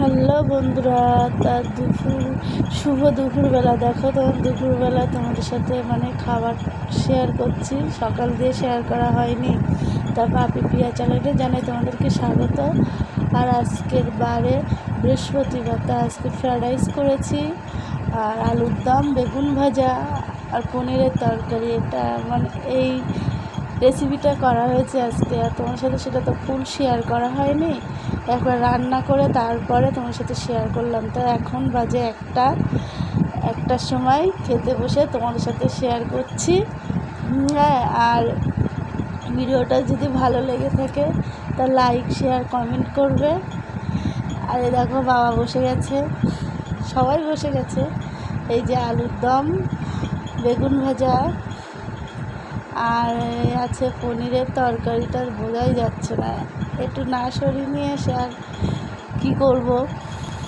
Hello বন্ধুরা, তার শুভ দুপুরবেলা। দেখো দুপুরবেলা তোমাদের সাথে খাবার শেয়ার করছি। সকাল দিয়ে শেয়ার করা হয়নি। তা পাপি পিয়া চ্যানেলে জানাই তোমাদেরকে স্বাগত। আর আজকের বারে বৃহস্পতিবার, তা আজকে ফ্রায়েড রাইস করেছি, আর আলুর দম, বেগুন ভাজা আর পনিরের তরকারি। এটা এই রেসিপিটা করা হয়েছে আজকে। আর তোমার সাথে সেটা তো ফুল শেয়ার করা হয়নি, একবার রান্না করে তারপরে তোমার সাথে শেয়ার করলাম। তো এখন বাজে একটার সময় খেতে বসে তোমাদের সাথে শেয়ার করছি। হ্যাঁ, আর ভিডিওটা যদি ভালো লেগে থাকে তা লাইক, শেয়ার, কমেন্ট করবে। আর দেখো বাবা বসে গেছে, সবাই বসে গেছে। এই যে আলুর দম, বেগুন ভাজা আর আছে পনিরের তরকারিটা বোঝাই যাচ্ছে না, একটু না সরিয়ে নিয়ে এসে আর কী করবো।